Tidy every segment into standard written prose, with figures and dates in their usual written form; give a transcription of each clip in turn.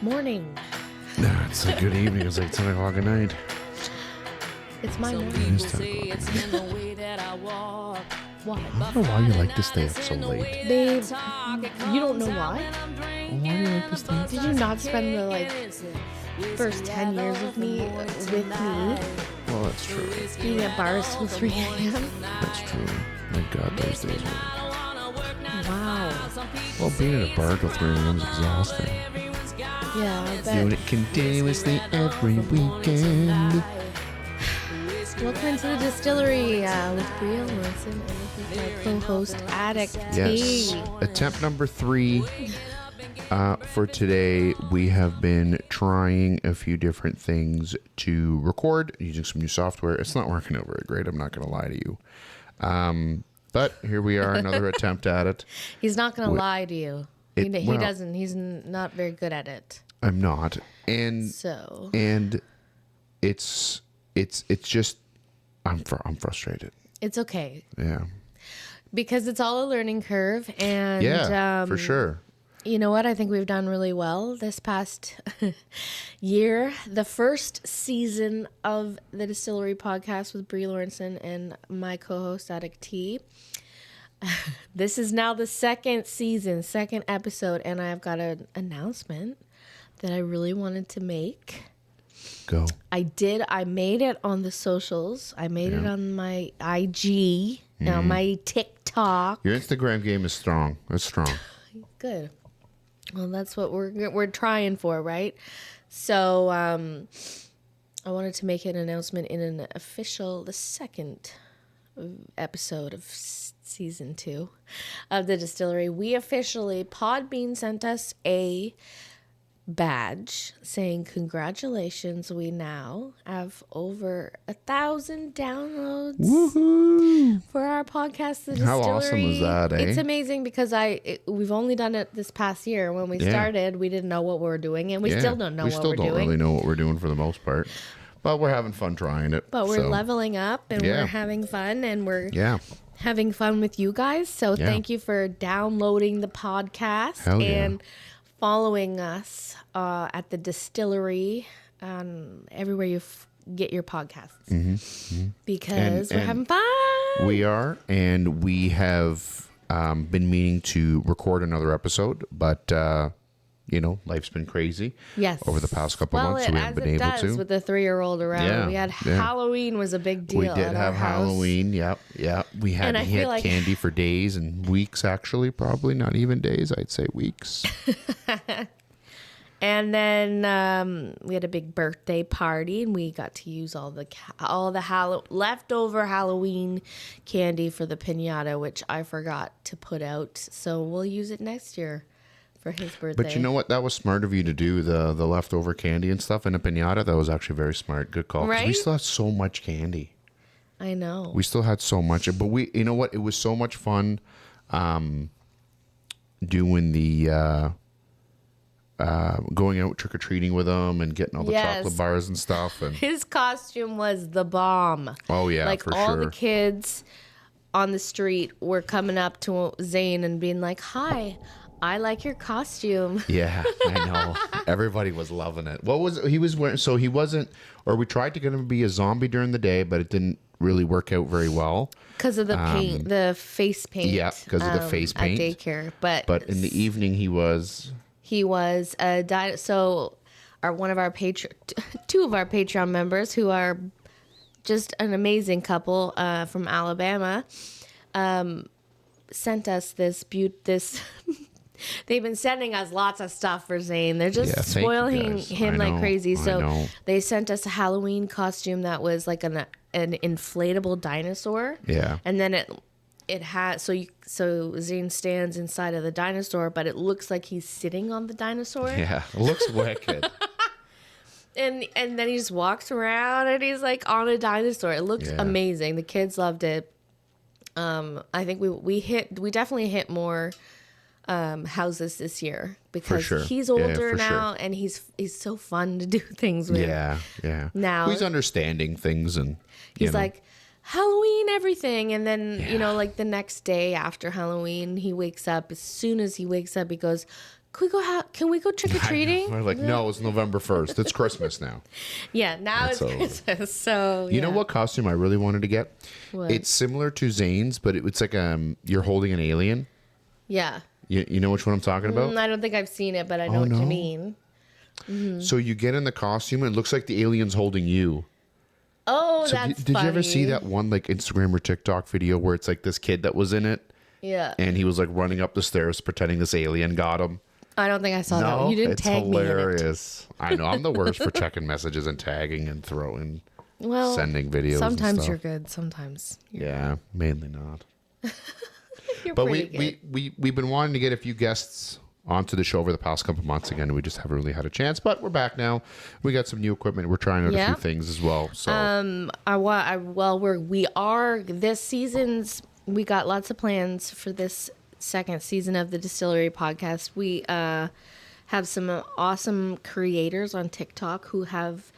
Morning. Nah, it's like good evening. It's like 10 o'clock at night. It's my morning. It's 10 o'clock. Why? I don't know why you like to stay up so late. Babe, you don't know why? Why do you like to stay up? Did you not spend the first 10 years of me with me Well, that's true. being at bars till 3 a.m.? That's true. Thank God those days were. Wow. Well, being at a bar till 3 a.m. is exhausting. Yeah, I Doing bet. it continuously every weekend. Welcome into the distillery with Bria Lawson and with my co-host Addict Yes. T. Attempt number 3. For today, we have been trying a few different things to record using some new software. It's not working out very great. I'm not going to lie to you. But here we are, another attempt at it. He's not going to lie to you. He well, doesn't. He's not very good at it. I'm not. And it's just I'm frustrated. It's okay. Yeah. Because it's all a learning curve. And Yeah, for sure. You know what? I think we've done really well this past year. The first season of the Distillery podcast with Brie Lawrenson and my co-host Addict T. This is now the second season, second episode, and I've got an announcement that I really wanted to make. Go. I made it on the socials. I made it on my IG, on my TikTok. Your Instagram game is strong. It's strong. Good. Well, that's what we're trying for, right? So I wanted to make an announcement in an official, the second episode of season 2 of the Distillery. We officially, Podbean sent us a badge saying congratulations, we now have over 1,000 downloads. Woohoo! For our podcast, The Distillery. How awesome is that, eh? It's amazing because we've only done it this past year. When we started, we didn't know what we were doing, and we still don't know what we're doing. We still don't really know what we're doing for the most part. But we're having fun trying it. But we're leveling up, and we're having fun, and we're having fun with you guys. So thank you for downloading the podcast and following us at the Distillery everywhere you get your podcasts because we're having fun. We are, and we have been meaning to record another episode, but life's been crazy. Yes, over the past couple months, so we haven't been able to. With the 3-year-old around, we had Halloween was a big deal. We did have Halloween. Yep. We had candy for days and weeks. Actually, probably not even days. I'd say weeks. And then we had a big birthday party, and we got to use all the leftover Halloween candy for the piñata, which I forgot to put out. So we'll use it next year for his birthday. But you know what? That was smart of you to do, the leftover candy and stuff in a piñata. That was actually very smart. Good call. Right? We still had so much candy. I know. We still had so much. But you know what? It was so much fun doing the... going out trick-or-treating with them and getting all the chocolate bars and stuff. And his costume was the bomb. Oh, yeah, for all sure. the kids on the street were coming up to Zane and being like, "Hi, I like your costume." Yeah, I know. Everybody was loving it. What was he was wearing? So he wasn't, or we tried to get him to be a zombie during the day, but it didn't really work out very well. Because of the paint, the face paint. Yeah, because of the face paint. At daycare. But in the evening he was... He was one of our two of our Patreon members who are just an amazing couple from Alabama sent us this. They've been sending us lots of stuff for Zane. They're just spoiling him like crazy. So they sent us a Halloween costume that was like an inflatable dinosaur. Yeah, and then it has so Zane stands inside of the dinosaur, but it looks like he's sitting on the dinosaur. Yeah, it looks wicked. and then he just walks around and he's like on a dinosaur. It looks amazing. The kids loved it. I think we definitely hit more houses this year because he's older now and he's so fun to do things with. Yeah. Now he's understanding things and he's like, Halloween everything. And then, like the next day after Halloween, he wakes up. As soon as he wakes up, he goes, Can we go trick or treating? We're like, no, it's November 1st. It's Christmas now. Yeah, now That's it's Christmas. So You know what costume I really wanted to get? What? It's similar to Zane's, but it's like you're holding an alien. Yeah. You know which one I'm talking about? I don't think I've seen it, but I know what you mean. Mm-hmm. So you get in the costume and it looks like the alien's holding you. Oh, So that's did funny. you ever see that one like Instagram or TikTok video where it's like this kid that was in it? Yeah. And he was like running up the stairs pretending this alien got him. I don't think I saw that one. You didn't tag me in it. Hilarious. I know. I'm the worst for checking messages and tagging and sending videos. Sometimes and stuff. you're good. Sometimes. Yeah, mainly not. You're But pretty good. we've been wanting to get a few guests onto the show over the past couple months again, and we just haven't really had a chance. But we're back now. We got some new equipment. We're trying out a few things as well. So this season's. We got lots of plans for this second season of the Distillery podcast. We have some awesome creators on TikTok who have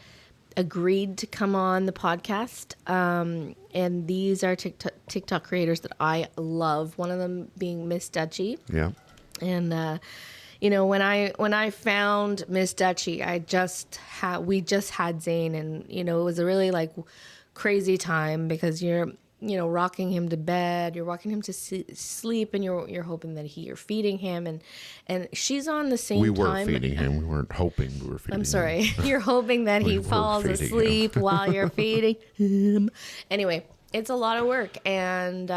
agreed to come on the podcast. And these are TikTok creators that I love. One of them being Miss Dutchie. yeah. And when I found Miss Dutchie, we just had Zane, and it was a really like crazy time because you're rocking him to bed, you're rocking him to sleep, and you're hoping that you're feeding him, and she's on the same time. We were feeding him. We weren't hoping we were feeding him. I'm sorry. You're hoping that he falls asleep while you're feeding him. Anyway, it's a lot of work, and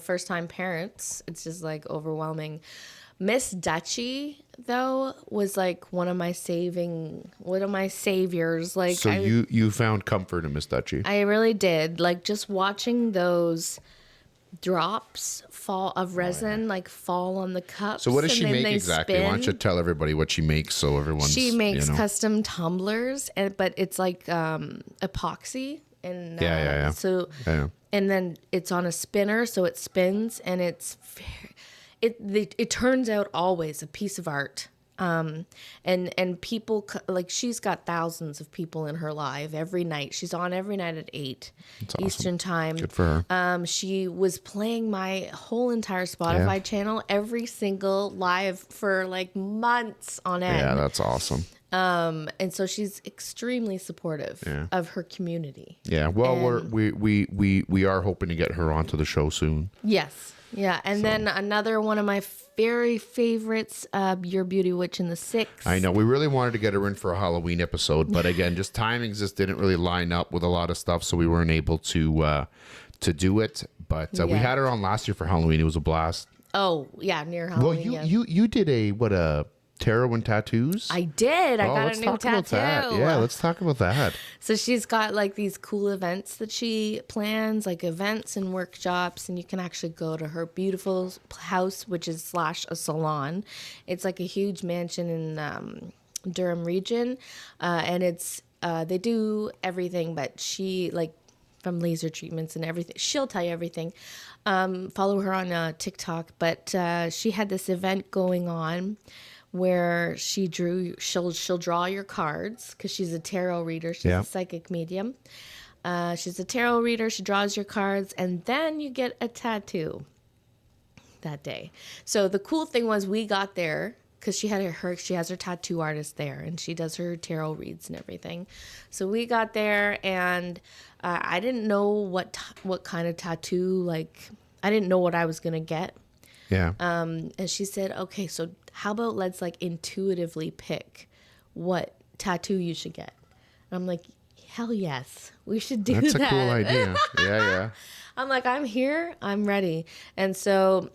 first time parents, it's just like overwhelming. Miss Dutchie though was like one of my saviors. Like, so you found comfort in Miss Dutchie. I really did. Like, just watching those drops fall of resin fall on the cups. So what does she make exactly? Spin. Why don't you tell everybody what she makes so everyone's... She makes custom tumblers, but it's like epoxy. And yeah. So and then it's on a spinner, so it spins, and it turns out always a piece of art. And people, like, she's got thousands of people in her live every night. She's on every night at 8 Eastern time. Good for her. She was playing my whole entire Spotify channel every single live for like months on end. Yeah, that's awesome. And so she's extremely supportive of her community. Yeah. Well, we are hoping to get her onto the show soon. Yes. Yeah. And then another one of my very favorites, Your Beauty Witch in the Six. I know. We really wanted to get her in for a Halloween episode, but again, just timings just didn't really line up with a lot of stuff, so we weren't able to do it. But we had her on last year for Halloween. It was a blast. Oh, yeah, near Halloween. Well, you did a tarot and tattoos? I did. I got a new tattoo. Yeah, let's talk about that. So she's got like these cool events that she plans, like events and workshops, and you can actually go to her beautiful house, which is / a salon. It's like a huge mansion in Durham region, and it's they do everything, but she like from laser treatments and everything. She'll tell you everything. Follow her on TikTok, but she had this event going on where she'll draw your cards because she's a tarot reader. She's a psychic medium. She's a tarot reader. She draws your cards, and then you get a tattoo that day. So the cool thing was we got there because she has her tattoo artist there, and she does her tarot reads and everything. So we got there, and I didn't know what kind of tattoo, like, I didn't know what I was gonna get. Yeah. And she said, okay, so how about let's like intuitively pick what tattoo you should get. And I'm like, hell yes, we should do that. That's a cool idea. Yeah. I'm like, I'm here, I'm ready. And so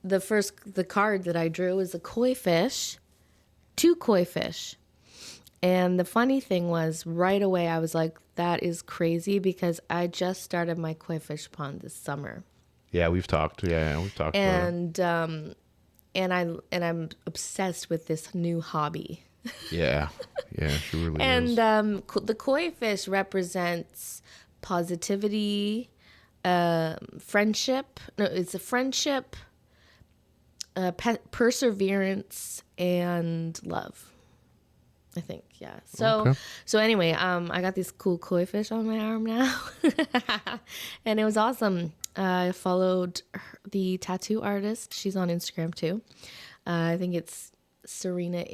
the card that I drew is a koi fish, 2 koi fish. And the funny thing was, right away I was like, that is crazy because I just started my koi fish pond this summer. Yeah, we've talked. Yeah, we've talked about it. And I'm obsessed with this new hobby. Yeah, she really and is. The koi fish represents positivity, friendship. No, it's a friendship, perseverance, and love. I think, yeah. So anyway, I got these cool koi fish on my arm now, and it was awesome. I followed the tattoo artist. She's on Instagram too. I think it's Serena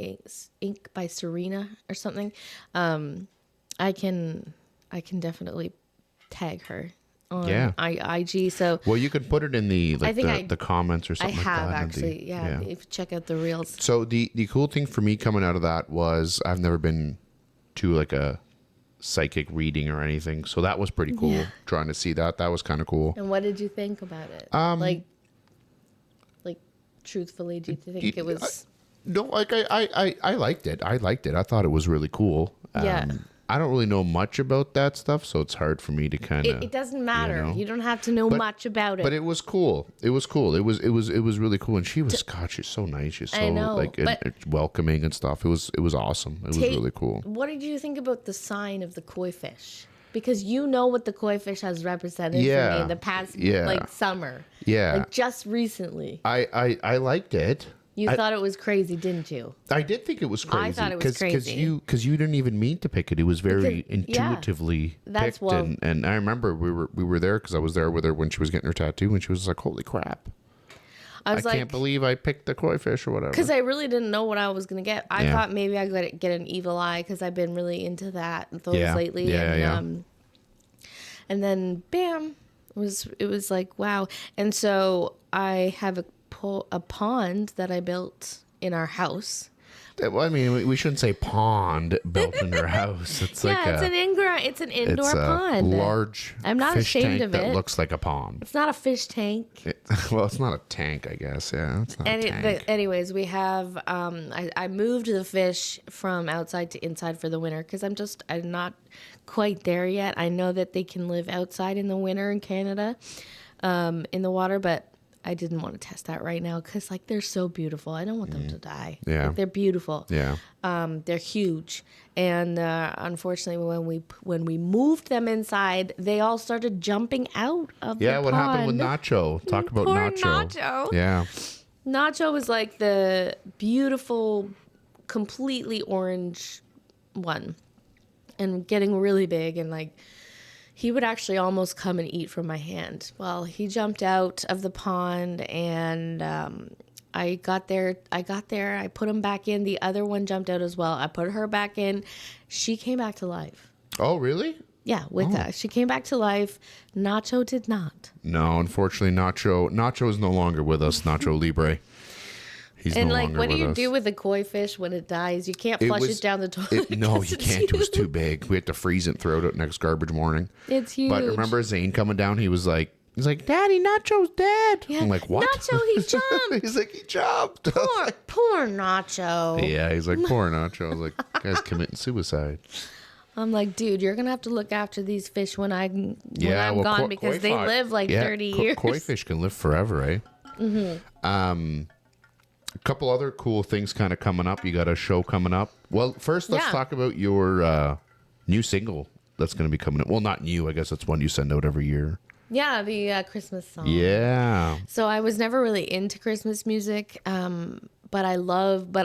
Ink by Serena or something. I can definitely tag her on Yeah. IG. So Well, you could put it in the I think the comments or I something like that. have and actually. Yeah, if you check out the reels. So the cool thing for me coming out of that was I've never been to like a psychic reading or anything, so that was pretty cool. Yeah. Trying to see that was kind of cool. And what did you think about it? Like truthfully, do you think it was? No, like I liked it. I liked it. I thought it was really cool. Yeah. I don't really know much about that stuff, so it's hard for me to kind of. It doesn't matter. know. You don't have to know much about it. But it was cool. It was cool. It was really cool. And she was, God, she's so nice. She's so I know, like and welcoming and stuff. It was awesome. It was really cool. What did you think about the sign of the koi fish? Because you know what the koi fish has represented for me in the past, like summer. Yeah. Like just recently. I liked it. You thought it was crazy, didn't you? I did think it was crazy. I thought it was crazy. Because you didn't even mean to pick it. It was very intuitively picked. And I remember we were there because I was there with her when she was getting her tattoo, and she was like, "Holy crap! I can't believe I picked the koi fish or whatever." Because I really didn't know what I was gonna get. I thought maybe I could get an evil eye because I've been really into those lately. And then bam, it was like wow. And so I have a pond that I built in our house. Well, I mean, we shouldn't say pond built in our house. It's it's an indoor pond. Large. I'm not fish ashamed tank of that it. looks like a pond. It's not a fish tank. Well, it's not a tank, I guess. Yeah, it's not a tank. Anyways, we have. I moved the fish from outside to inside for the winter because I'm not quite there yet. I know that they can live outside in the winter in Canada, in the water, but I didn't want to test that right now because like they're so beautiful. I don't want them to die. Yeah, like, they're beautiful. Yeah, they're huge, and unfortunately, when we moved them inside, they all started jumping out of the pond. What happened with Nacho? Talk about Poor Nacho. Yeah, Nacho was like the beautiful, completely orange one, and getting really big and like. He would actually almost come and eat from my hand. Well, he jumped out of the pond, and I got there. I put him back in. The other one jumped out as well. I put her back in. She came back to life. Oh, really? Yeah, with us. She came back to life. Nacho did not. No, unfortunately, Nacho is no longer with us. Nacho Libre. He's and no like, longer what do with you us. do with a koi fish when it dies? You can't flush it down the toilet. No, you can't. It was too big. We had to freeze it and throw it out next garbage morning. It's huge. But remember Zane coming down? He's like, Daddy, Nacho's dead. Yeah. I'm like, what? Nacho, he jumped. He's like, he jumped. Poor Nacho. Yeah, he's like, poor Nacho. I was like, guy's committing suicide. I'm like, dude, you're gonna have to look after these fish when I'm gone because they live like 30 years. Koi fish can live forever, eh? Mm-hmm. A couple other cool things kind of coming up. You got a show coming up. Well, first let's talk about your new single that's going to be coming up. Well, not new. I guess that's one you send out every year. Yeah, the Christmas song. Yeah. So I was never really into Christmas music, but I love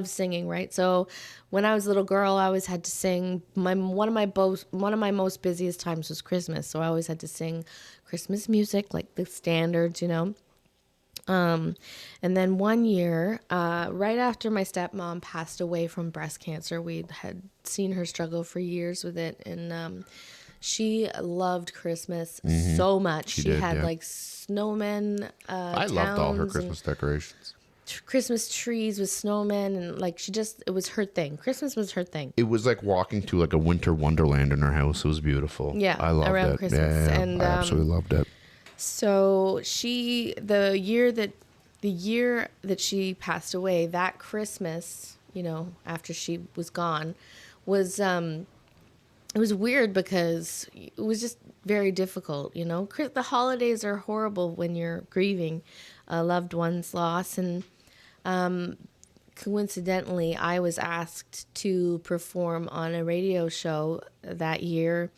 singing, right? So when I was a little girl, I always had to sing. One of my most busiest times was Christmas, so I always had to sing Christmas music, like the standards, you know. And then one year, right after my stepmom passed away from breast cancer, we had seen her struggle for years with it, and she loved Christmas so much. She had like snowmen. I loved all her Christmas decorations. Christmas trees with snowmen, and like it was her thing. Christmas was her thing. It was like walking to like a winter wonderland in her house. It was beautiful. Yeah, I loved around it. Christmas. Yeah, and I absolutely loved it. So the year that she passed away, that Christmas, you know, after she was gone, was it was weird because it was just very difficult, you know. The holidays are horrible when you're grieving a loved one's loss, and coincidentally, I was asked to perform on a radio show that year,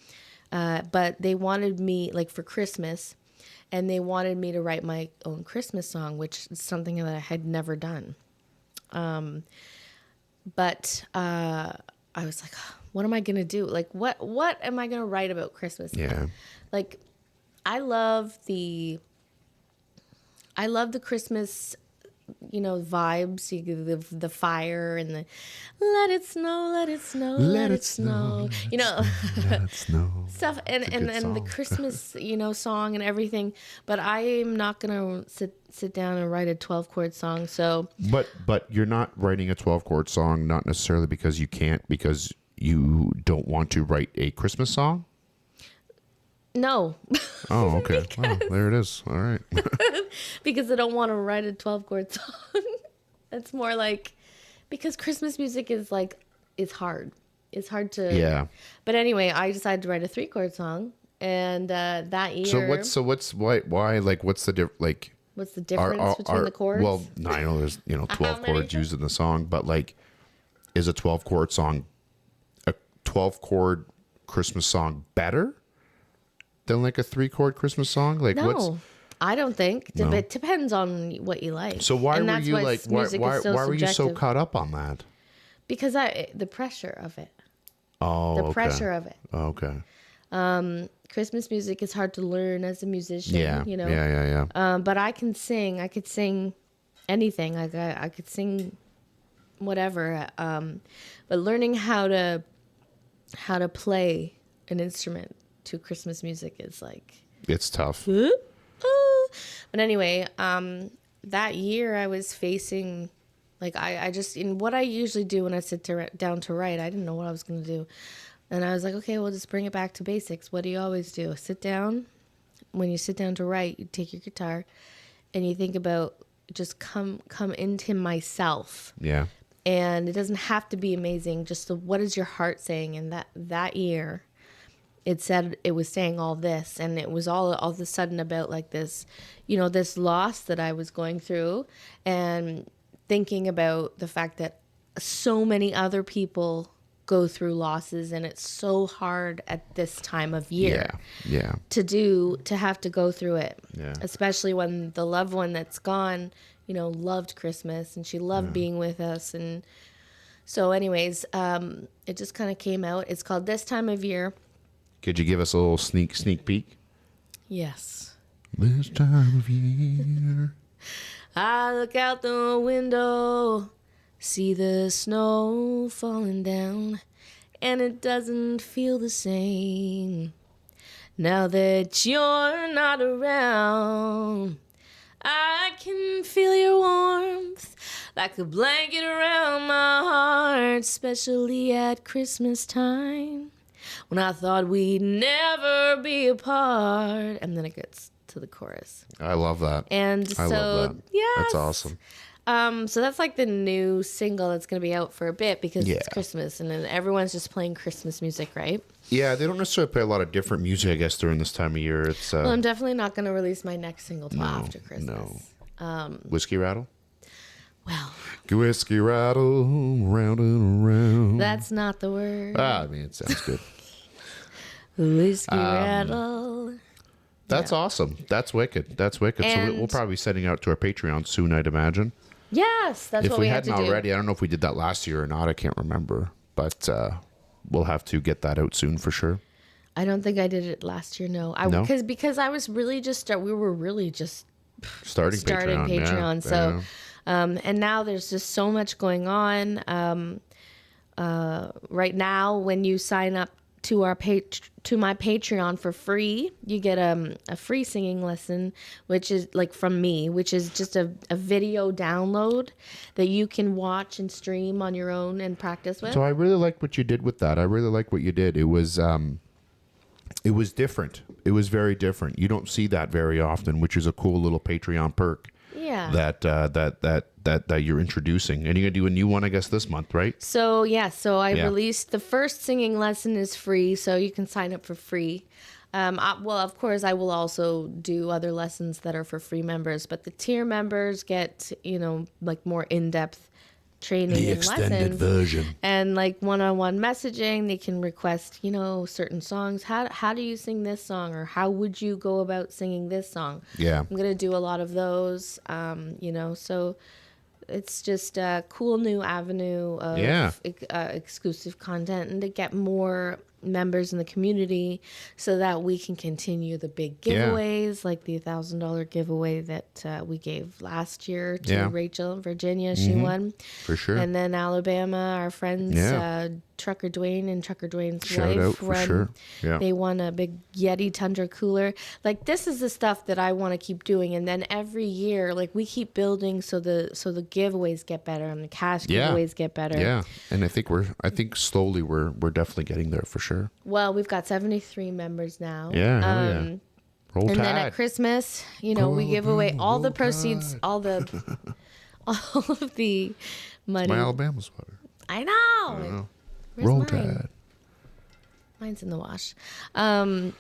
but they wanted me, like, for Christmas, and they wanted me to write my own Christmas song, which is something that I had never done. But I was like, what am I going to do? Like, what am I going to write about Christmas? Yeah. Like, I love the Christmas vibes. The fire and the let it snow, let it snow, let it snow. Let it snow. Stuff and the Christmas song and everything. But I am not gonna sit down and write a 12-chord song. So But you're not writing a 12-chord song, not necessarily because you can't, because you don't want to write a Christmas song. no. Oh, okay. Well, there it is. All right. Because I don't want to write a 12-chord song. It's more like because Christmas music is hard. It's hard to. Yeah. But anyway, I decided to write a 3-chord song, and that year. Why like what's the like? What's the difference between the chords? Well, I know there's 12 chords used in the song, but like, is a 12-chord song, a 12-chord Christmas song better than like a 3-chord Christmas song? Like no. I don't think. No. It depends on what you like. So why and were that's you why like music why is so were you so subjective. caught up on that? Because the pressure of it. Oh, The okay. pressure of it. Oh, okay. Christmas music is hard to learn as a musician. Yeah. Yeah. But I can sing. I could sing anything. I could sing whatever. But learning how to play an instrument to Christmas music is like. It's tough. But anyway, that year I was facing, like I just in what I usually do when I sit down to write. I didn't know what I was going to do, and I was like, okay, we'll just bring it back to basics. What do you always do? Sit down. When you sit down to write, you take your guitar, and you think about just come into myself. Yeah. And it doesn't have to be amazing. Just what is your heart saying? And that year, it said it was saying all this, and it was all of a sudden about like this, this loss that I was going through, and thinking about the fact that so many other people go through losses, and it's so hard at this time of year. Yeah. To have to go through it. Yeah. Especially when the loved one that's gone, loved Christmas and she loved being with us. And so anyways, it just kind of came out. It's called This Time of Year. Could you give us a little sneak peek? Yes. This time of year. I look out the window, see the snow falling down, and it doesn't feel the same now that you're not around. I can feel your warmth like a blanket around my heart, especially at Christmas time when I thought we'd never be apart. And then it gets to the chorus. I love that. And I love that. yes. That's awesome. So that's like the new single that's going to be out for a bit because it's Christmas and then everyone's just playing Christmas music, right? Yeah, they don't necessarily play a lot of different music, I guess, during this time of year. It's well, I'm definitely not going to release my next single till after Christmas. No. Whiskey Rattle? Well, whiskey rattle, round and around. That's not the word. I mean, it sounds good. Whiskey rattle. That's awesome. That's wicked. That's wicked. And so we'll probably be sending out to our Patreon soon, I'd imagine. Yes, that's if what we have to do. If we hadn't already, I don't know if we did that last year or not. I can't remember. But we'll have to get that out soon for sure. I don't think I did it last year, no. Because I was really we were really just starting Patreon. Yeah. So, and now there's just so much going on. Right now, when you sign up to my Patreon for free, you get a free singing lesson, which is like from me, which is just a video download that you can watch and stream on your own and practice with. So I really like what you did with that. I really like what you did. It was different. It was very different. You don't see that very often, which is a cool little Patreon perk. Yeah. That you're introducing. And you're gonna do a new one, I guess, this month, right? So I released the first singing lesson is free, so you can sign up for free. Well, of course, I will also do other lessons that are for free members, but the tier members get, like more in-depth training the and extended lessons version, and like one-on-one messaging. They can request, certain songs. How do you sing this song, or how would you go about singing this song? Yeah, I'm gonna do a lot of those. So it's just a cool new avenue of exclusive content, and to get more members in the community so that we can continue the big giveaways, like the $1,000 giveaway that we gave last year to Rachel in Virginia. She won. For sure. And then Alabama, our friends, Trucker Dwayne and Trucker Dwayne's Shout wife out for sure. Yeah. They won a big Yeti Tundra cooler. Like, this is the stuff that I want to keep doing. And then every year, like, we keep building so the giveaways get better and the cash giveaways get better. Yeah. And I think slowly we're definitely getting there for sure. Well, we've got 73 members now. Yeah. Yeah. Roll and Tide. then at Christmas, we give away all the proceeds, all of the money. My Alabama sweater. I know. Where's Roll mine? Tide. Mine's in the wash. And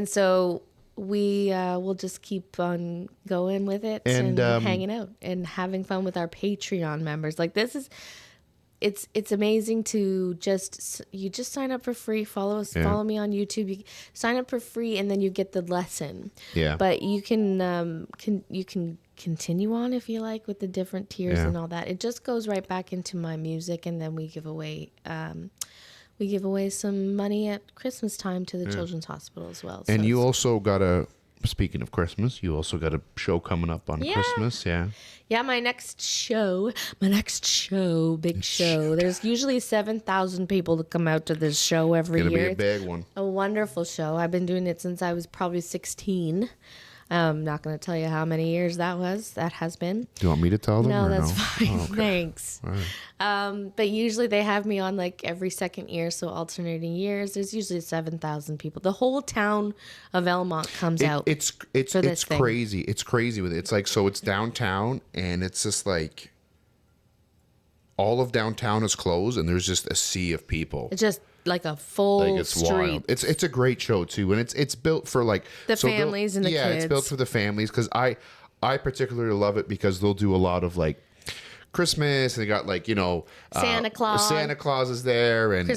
so we will just keep on going with it and hanging out and having fun with our Patreon members. Like, this is, it's amazing to just sign up for free. Follow us, follow me on YouTube. You sign up for free, and then you get the lesson. Yeah. But you can continue on if you like with the different tiers and all that. It just goes right back into my music, and then we give away some money at Christmas time to the Children's Hospital as well. And you also got speaking of Christmas, you also got a show coming up on Christmas. Yeah, my next show, big show. There's usually 7,000 people that come out to this show every year. It's going to be a big one. A wonderful show. I've been doing it since I was probably 16. I'm not going to tell you how many years that has been. Do you want me to tell them? No, that's fine. Oh, okay. Thanks. Right. But usually they have me on like every second year, so alternating years. There's usually 7,000 people. The whole town of Elmont comes out. It's crazy. It's crazy with it. It's like, so it's downtown, and it's just like all of downtown is closed, and there's just a sea of people. It's just like a full street. Wild. It's a great show too, and it's built for like the families and the kids. Yeah, it's built for the families, because I particularly love it because they'll do a lot of like Christmas, and they got like Santa Claus is there, and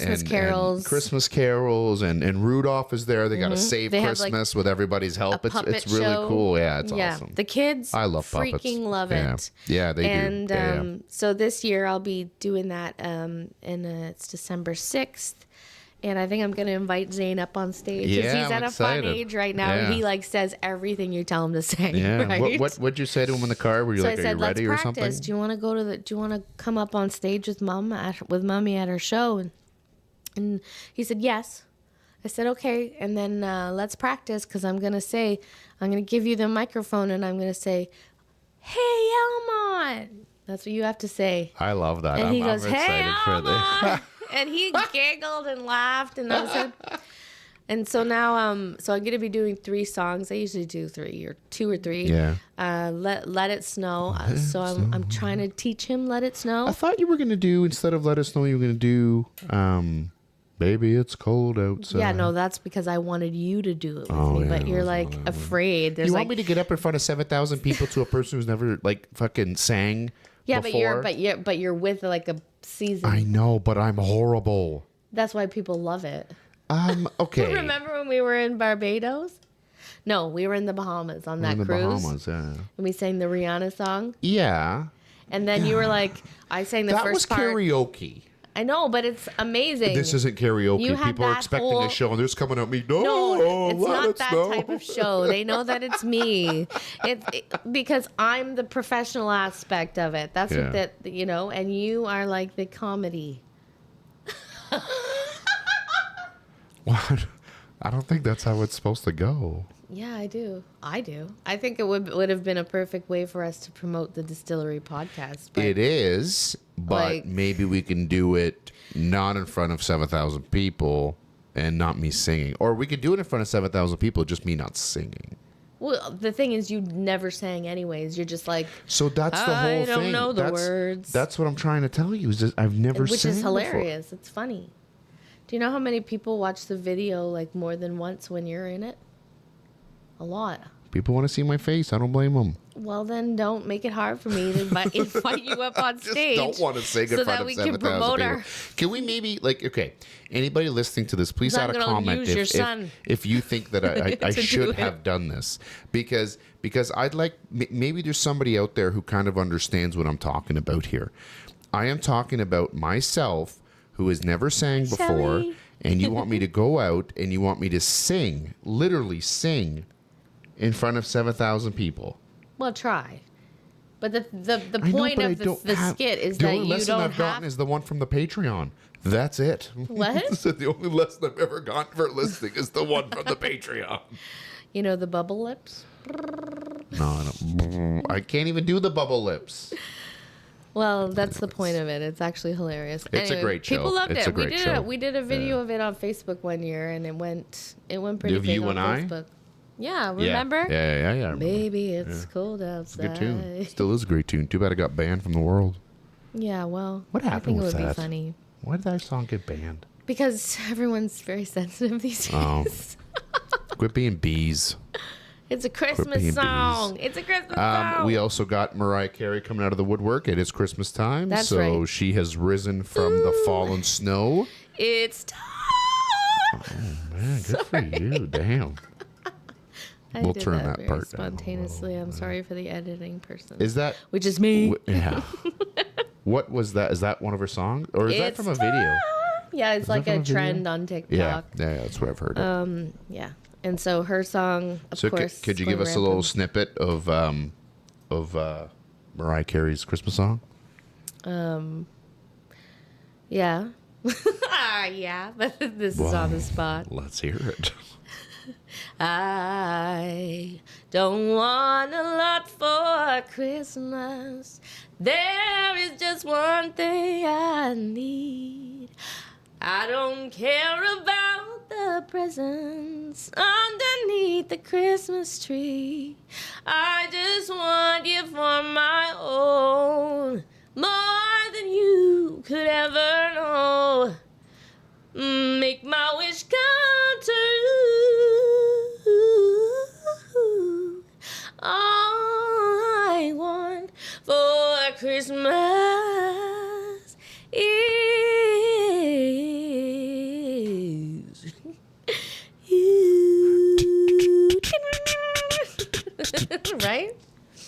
Christmas carols, and Rudolph is there. They got to save Christmas with everybody's help. It's really cool. Yeah, it's awesome. The kids I love puppets. Freaking love it. Yeah, they do. And so this year I'll be doing that, and it's December 6th. And I think I'm going to invite Zane up on stage. Yeah, he's at a fun age right now. Yeah. He like says everything you tell him to say. Yeah. Right? What'd you say to him in the car? Were you like, "Are you ready or something?" Do you want to go to do you want to come up on stage with Mommy at her show? And he said yes. I said okay. And then let's practice, because I'm going to give you the microphone, and I'm going to say, "Hey, Elmont." That's what you have to say. I love that. And he goes, I'm "Hey, excited for this." And he giggled and laughed, and I said, and so now, so I'm gonna be doing 3 songs. I usually do 3 or 2 or 3. Yeah. Let It Snow. So I'm trying to teach him Let It Snow. I thought you were gonna do, instead of Let It Snow, you were gonna do Baby It's Cold Outside. Yeah, no, that's because I wanted you to do it with me, but you're like afraid. You want me to get up in front of 7,000 people to a person who's never like fucking sang? Yeah, before? but you're with like a season. I know, but I'm horrible. That's why people love it. Okay. Remember when we were in Barbados? No, we were in the Bahamas on that cruise. Bahamas, yeah. And we sang the Rihanna song. Yeah. And then you were like, I sang the first part. That was karaoke. I know, but it's amazing. This isn't karaoke. People are expecting a show, and they're just coming at me. No, it's not that type of show. They know that it's me. Because I'm the professional aspect of it. That's what that, and you are like the comedy. What? I don't think that's how it's supposed to go. Yeah, I do. I think it would have been a perfect way for us to promote the Distillery podcast. It is, but maybe we can do it not in front of 7,000 people and not me singing. Or we could do it in front of 7,000 people, just me not singing. Well, the thing is, you never sang anyways. You're just like, so that's the whole thing. I don't know the words. That's what I'm trying to tell you. Is that I've never sang. Which is hilarious. Before. It's funny. Do you know how many people watch the video like more than once when you're in it? A lot. People want to see my face. I don't blame them. Well, then don't make it hard for me to invite you up on stage. Just don't want to sing in front of 7,000 people. Can we maybe, anybody listening to this, please add a comment if you think that I should have done this. Because I'd like, maybe there's somebody out there who kind of understands what I'm talking about here. I am talking about myself, who has never sang before, and you want me to go out and you want me to sing, literally sing, in front of 7,000 people. Well, try. But the I know, point but I of don't the have- skit is the that only you lesson don't I've gotten have. is the one from the Patreon. That's it. What? So the only lesson I've ever gotten for listening is the one from the Patreon. You know the bubble lips. No, I don't. I can't even do the bubble lips. Well, that's the point of it. It's actually hilarious. It's a great show. People loved It's it. a great show. We did a video of it on Facebook one year, and it went pretty Of big you on and I? Facebook. Yeah, remember? Yeah. I remember. Baby, it's cold It's a outside. good tune. Still is a great tune. Too bad it got banned from the world. Yeah, well, What I happened think it with would that? be funny Why did that song get banned? because everyone's very sensitive these days. Oh. Quit being bees. It's a Christmas being song. It's a Christmas song. We also got Mariah Carey coming out of the woodwork. It is Christmas time. That's so right. she has risen from the fallen snow. It's time. Man, good for you. Damn. I We'll did turn that that very part down a spontaneously. I'm sorry for the editing person. Is that... Which is me. Yeah. What was that? Is that one of her songs? Or is that It's from a video? Yeah, it's like that a from a video? trend on TikTok. Yeah, that's what I've heard. Yeah. And so her song, of So course. could you going give us a little rampant. snippet of Mariah Carey's Christmas song? Yeah. Yeah, but this is on the spot. Let's hear it. I don't want a lot for Christmas. There is just one thing I need. I don't care about the presents underneath the Christmas tree. I just want you for my own, more than you could ever know. Make my wish come true. All I want for Christmas is you. Right?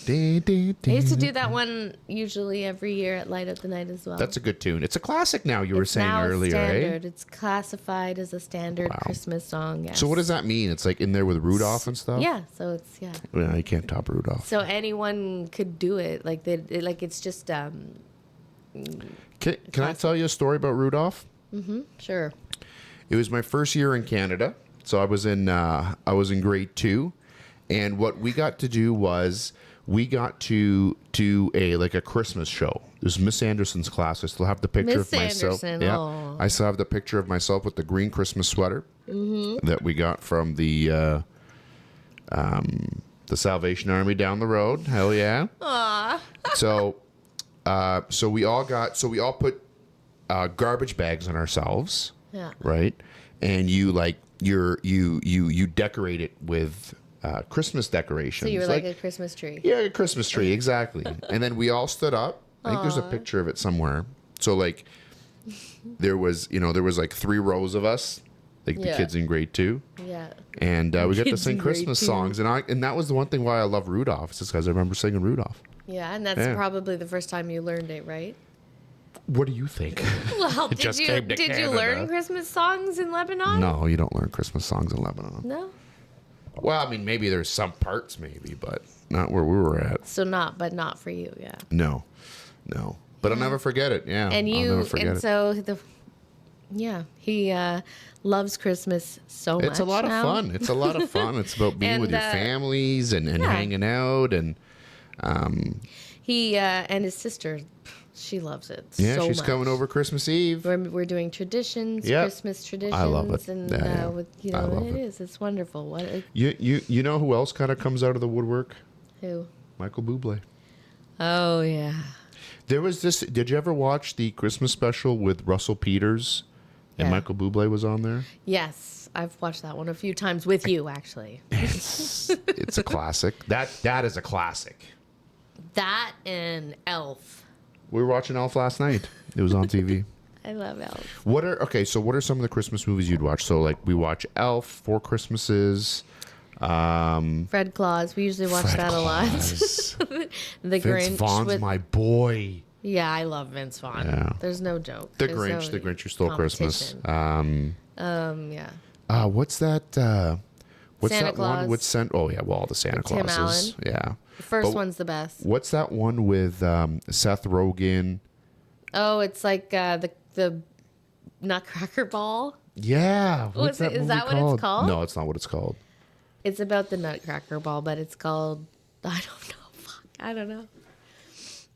I used to do that one usually every year at Light Up the Night as well. That's a good tune. It's a classic now, you were saying now earlier, standard. eh? It's classified as a standard Christmas song. Yes. So what does that mean? It's like in there with Rudolph and stuff? Yeah, so it's yeah. Well, you can't top Rudolph. So anyone could do it. Like it's just Can I tell you a story about Rudolph? sure. It was my first year in Canada, so I was in grade 2, and what we got to do was we got to do a Christmas show. It was Miss Anderson's class. I still have the picture Miss of myself. Anderson, Yeah, aw. I still have the picture of myself with the green Christmas sweater that we got from the Salvation Army down the road. Hell yeah! Aw. So we all put garbage bags on ourselves. Yeah. Right, and you decorate it with Christmas decorations. So you were like a Christmas tree. Yeah, a Christmas tree, exactly. And then we all stood up. I think there's a picture of it somewhere. So like, there was like 3 rows of us, like the Yeah. kids in grade 2, Yeah. and we got to Kids sing in grade Christmas 2. songs. And that was the one thing why I love Rudolph. It's just because I remember singing Rudolph. Yeah, and that's Yeah. probably the first time you learned it, right? What do you think? Well, It just came to did you Canada. learn Christmas songs in Lebanon? No, you don't learn Christmas songs in Lebanon. No. Well, I mean, maybe there's some parts, maybe, but not where we were at. So not for you, yeah. No. But I'll never forget it. Yeah, And I'll never forget it. so he loves Christmas so much. It's a lot of now. fun. It's a lot of fun. It's about being with your And, families and yeah. hanging out and He and his sister, she loves it. yeah, so she's much. coming over Christmas Eve. We're doing traditions, Yep. Christmas traditions. I love it. And Yeah. with, I love it it. is. It's wonderful. What? You know who else kind of comes out of the woodwork? Who? Michael Bublé. Oh yeah. There was this. Did you ever watch the Christmas special with Russell Peters and Yeah. Michael Bublé was on there? Yes, I've watched that one a few times with you actually. It's a classic. That is a classic. That and Elf. We were watching Elf last night. It was on TV. I love Elf. What are some of the Christmas movies you'd watch? So like we watch Elf, Four Christmases, Fred Claus. We usually watch Fred that a lot. Claus. The Vince Grinch Vaughn's with my boy. Yeah, I love Vince Vaughn. Yeah. There's no joke. The There's Grinch, no The Grinch Who Stole Christmas. competition. Yeah. What's that? What's Santa that one with Claus. Oh yeah, well, all the Santa Tim Clauses. Allen. Yeah. The first But one's the best. What's that one with Seth Rogen? Oh, it's like the Nutcracker Ball. Yeah. What's Is movie that what it's called? No, it's not what it's called. It's about the Nutcracker Ball, but it's called I don't know. Fuck, I don't know.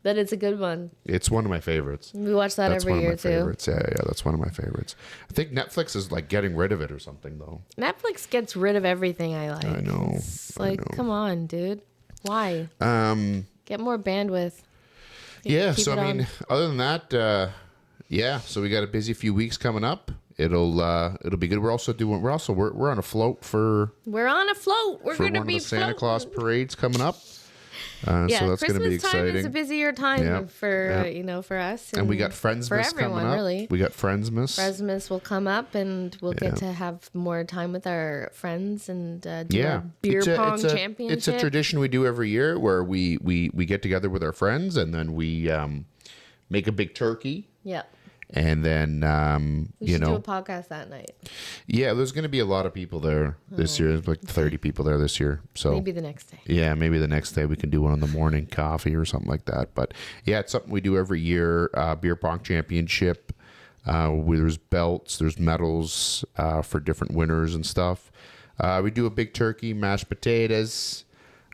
But it's a good one. It's one of my favorites. We watch that That's every one year of my too. favorites. Yeah, that's one of my favorites. I think Netflix is like getting rid of it or something though. Netflix gets rid of everything I like. I know. It's like, come on, dude. Why? Get more bandwidth. Yeah, Keep so it I mean, on. other than that, yeah, so we got a busy few weeks coming up. It'll be good. We're on a float for We're on a float. We're one gonna of be the Santa floating. Claus parades coming up. Yeah, So that's going to be Christmas time is a exciting. busier time Yep, for yep. for us, And we got Friendsmas for everyone, coming up. really. We got Friendsmas. Christmas will come up, and we'll get to have more time with our friends and do Yeah, our beer pong it's championship. a tradition we do every year where we get together with our friends and then we make a big turkey. Yep. And then, We should do a podcast that night. yeah, there's going to be a lot of people there this year. There's like 30 people there this year. So Maybe the next day. yeah, maybe the next day we can do one in the morning, coffee or something like that. But yeah, it's something we do every year. Beer pong championship. Where there's belts, there's medals for different winners and stuff. We do a big turkey, mashed potatoes.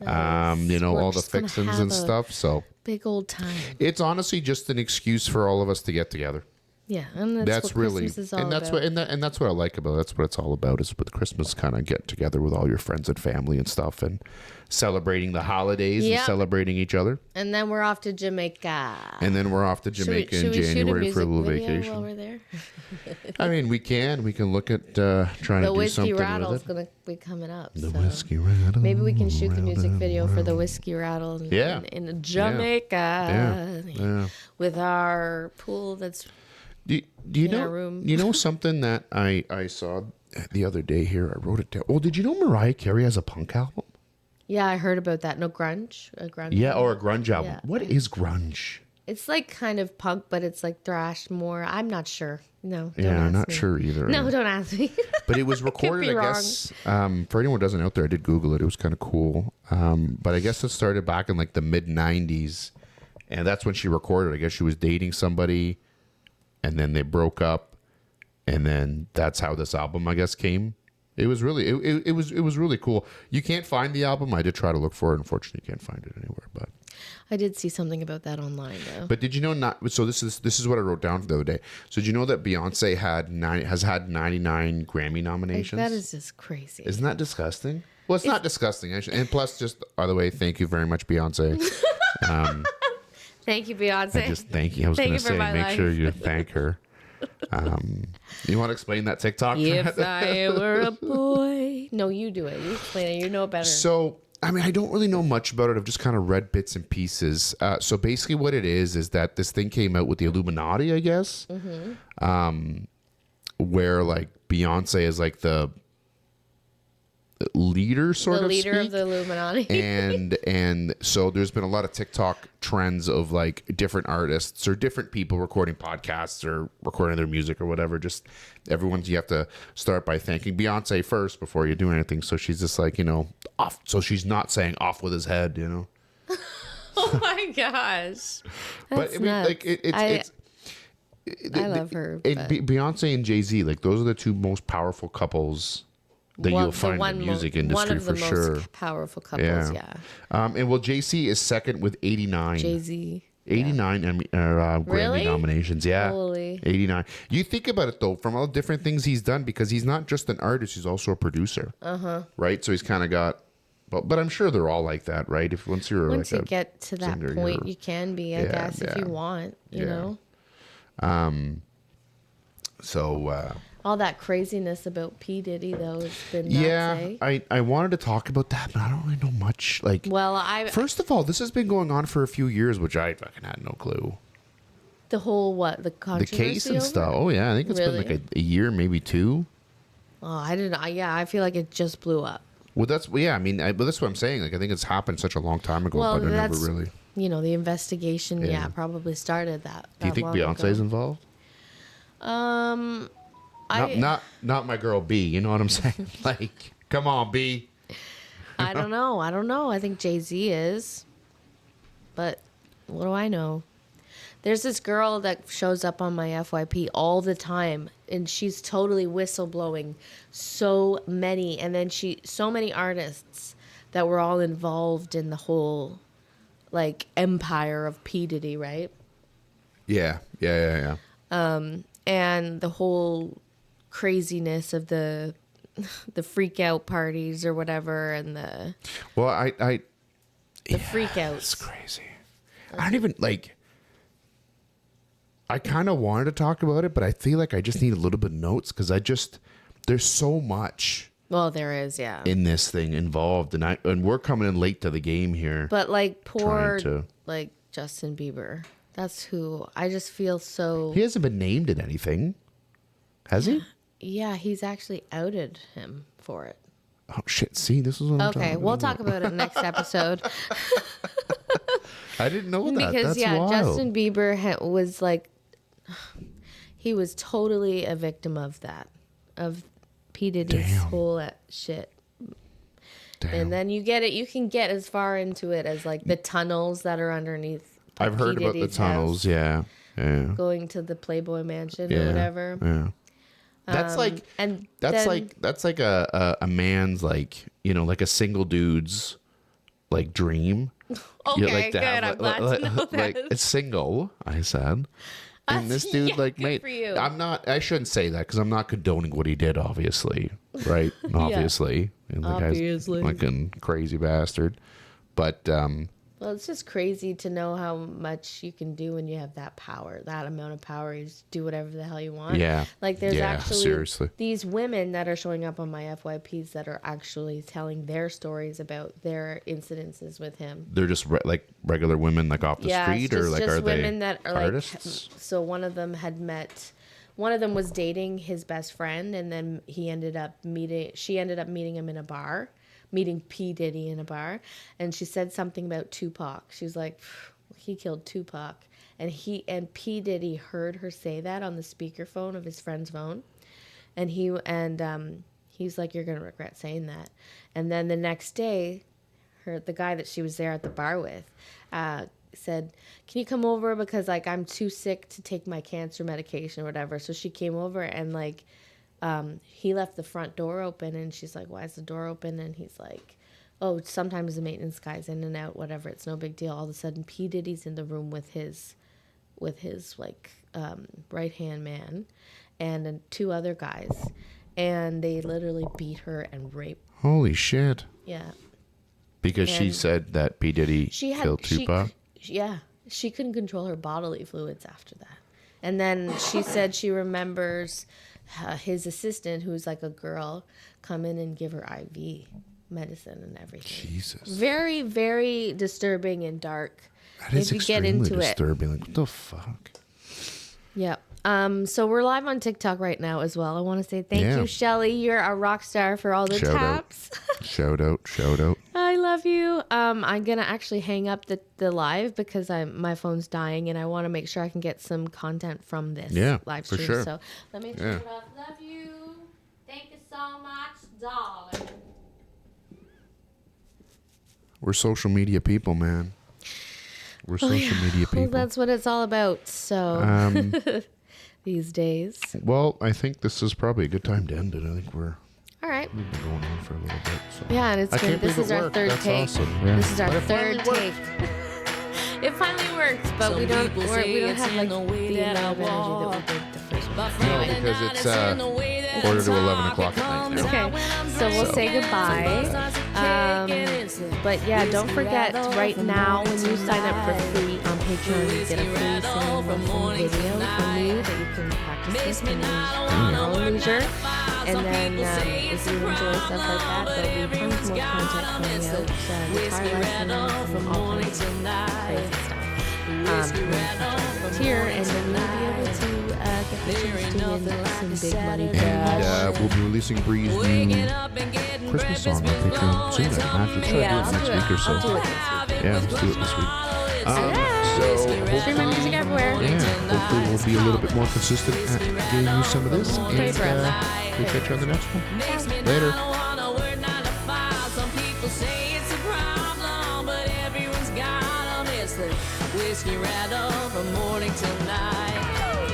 All the just gonna fixings have and a stuff. So Big old time. it's honestly just an excuse for all of us to get together. Yeah, and That's what really, Christmas is all and that's about. what that's what I like about it. That's what it's all about. Is with Christmas, kind of get together with all your friends and family and stuff, and celebrating the holidays and Yep. celebrating each other. And then we're off to Jamaica. And then we're off to Should we- Jamaica should in we shoot January for a music little video vacation. while we're there? I mean, we can look at trying The to do whiskey something rattle's with it. gonna be coming up. The so whiskey rattle. maybe we can shoot the music video for the whiskey rattle Yeah. in Jamaica Yeah. with our pool that's Do you in know? our room. You know something that I saw the other day here. I wrote it down. Oh, did you know Mariah Carey has a punk album? yeah, I heard about that. No grunge, a grunge. Yeah, album. or a grunge album. Yeah. What is grunge? It's like kind of punk, but it's like thrash more. I'm not sure. No, don't Yeah, I'm ask not me. sure either. No, don't ask me. But it was recorded, be I wrong. guess. For anyone who doesn't know out there, I did Google it. It was kind of cool. But I guess it started back in like the mid '90s, and that's when she recorded. I guess she was dating somebody, and then they broke up, and then that's how this album, I guess, came. It was really, it was really cool. You can't find the album. I did try to look for it. Unfortunately, you can't find it anywhere. I did see something about that online though. But did you know not? So this is what I wrote down the other day. So did you know that Beyonce has had 99 Grammy Like, nominations? that is just crazy. Isn't that disgusting? Well, it's not disgusting, actually. And plus, just by the way, thank you very much, Beyonce. Thank you, Beyonce. I just thank you. I was Thank going you to for say, my make life. sure you thank her. You want to explain that TikTok? If I were a boy. No, you do it. You explain it. You know better. So, I mean, I don't really know much about it. I've just kind of read bits and pieces. So basically what it is that this thing came out with the Illuminati, I guess. Mm-hmm. Where like Beyonce is like the leader, sort the of leader speak. of the Illuminati. and so there's been a lot of TikTok trends of like different artists or different people recording podcasts or recording their music or whatever. Just you have to start by thanking Beyonce first before you do anything. So she's just like, off. So she's not saying off with his head, Oh my gosh. But That's I mean, nuts. like I love her. And but Beyonce and Jay-Z, like those are the two most powerful couples that you'll find in the music industry one of for the sure. most powerful couples, yeah. And well, JC is second with 89. Jay-Z. 89 Grammy Really? nominations. Yeah. Holy. 89. You think about it though, from all the different things he's done, because he's not just an artist, he's also a producer. Right? So he's kind of got, but I'm sure they're all like that, right? If once you're Once like you get to that singer, point, you're- you can be, I guess, if you want, you know? So, All that craziness about P. Diddy, though, has been nuts, yeah, eh? I wanted to talk about that, but I don't really know much. Like, Well, first of all, this has been going on for a few years, which I fucking had no clue. the whole, the The controversy case and over stuff. it? Oh, yeah. I think it's been Really? like a year, maybe two. Oh, I didn't, I feel like it just blew up. Well, that's, yeah, I mean, but that's what I'm saying. Like, I think it's happened such a long time ago, Well, but I never that's really. the investigation, probably started that. Do you think long Beyonce's ago. involved? I Not my girl B. You know what I'm saying? Like, come on, B. I don't know. I think Jay-Z is, but what do I know? There's this girl that shows up on my FYP all the time, and she's totally whistleblowing so many artists that were all involved in the whole, like, empire of P. Diddy, right? Yeah. And the whole craziness of the freak out parties or whatever, and the freak outs. It's crazy. I don't even like. I kind of wanted to talk about it, but I feel like I just need a little bit of notes because there's so much. Well, there is, yeah. In this thing involved, and we're coming in late to the game here. But like like Justin Bieber, that's who I just feel so. He hasn't been named in anything, has he? Yeah, he's actually outed him for it. Oh shit! See, this is what I'm talking about. Okay, we'll talk about it next episode. I didn't know that. Because That's wild. Justin Bieber was like, he was totally a victim of that, of P. Diddy's whole shit. Damn. And then you can get as far into it as like the tunnels that are underneath. I've heard about the tunnels. Yeah. Going to the Playboy Mansion or whatever. Yeah. That's like a man's like like a single dude's like dream. Okay, good. I'm glad to know that. Like it's single, I said. And this dude made. for you. I shouldn't say that because I'm not condoning what he did. Obviously, right? Obviously, and the guy's like a crazy bastard. But well, it's just crazy to know how much you can do when you have that power, that amount of power. You just do whatever the hell you want. Yeah. Like there's actually seriously. These women that are showing up on my FYPs that are actually telling their stories about their incidences with him. They're just like regular women, like off the street, or like are they women that are artists? Like, so one of them had met. One of them was dating his best friend, and then she ended up meeting him in a bar. Meeting P. Diddy in a bar, and she said something about Tupac. She was like, he killed Tupac, and P. Diddy heard her say that on the speakerphone of his friend's phone, and he's like, you're gonna regret saying that. And then the next day, the guy that she was there at the bar with said, can you come over because like I'm too sick to take my cancer medication or whatever. So she came over, and like he left the front door open, and she's like, why is the door open? And he's like, oh, sometimes the maintenance guy's in and out, whatever, it's no big deal. All of a sudden P. Diddy's in the room with his like right hand man and then two other guys, and they literally beat her and raped. Holy shit. Yeah, because she said that P. Diddy killed Tupac. She couldn't control her bodily fluids after that. And then she said she remembers his assistant, who's like a girl, come in and give her IV medicine and everything. Jesus. Very, very disturbing and dark. That is extremely disturbing. Like, what the fuck? Yeah. So we're live on TikTok right now as well. I want to say thank you, Shelly. You're a rock star for all the taps. Shout out. I love you. I'm gonna actually hang up the live because my phone's dying, and I want to make sure I can get some content from this live stream. For sure. So let me turn it off. Love you. Thank you so much, darling. We're social media people, man. We're social media people. Well, that's what it's all about. So these days. Well, I think this is probably a good time to end it. I think we're. All right. We've been going on for a little bit. So. Yeah, and it's good. This is our third take. Awesome. Yeah. This is our third take. It finally works, but we don't have like the amount of energy that we did the first one. No, because it's quarter to 11 o'clock at night now. Okay, so we'll say goodbye. But yeah, don't forget right now when you sign up for free on Patreon, you get a free singing video from me that you can practice with in your own leisure. And then if you enjoy stuff like that, there'll be tons more content coming out. Guitar lessons and all kinds of crazy stuff. Tier, and then you'll be able to get the chance to win some big money. And we'll be releasing Bree's new Christmas song on Patreon soon. I imagine. We'll try to do it next week or so. I'll do it this week. Yeah, let's do it this week. So Stream my music everywhere. hopefully we'll be a little bit more consistent at getting you some of this. And Pray for us. we'll catch you on the next one. Later. Whiskey rattle from morning till night.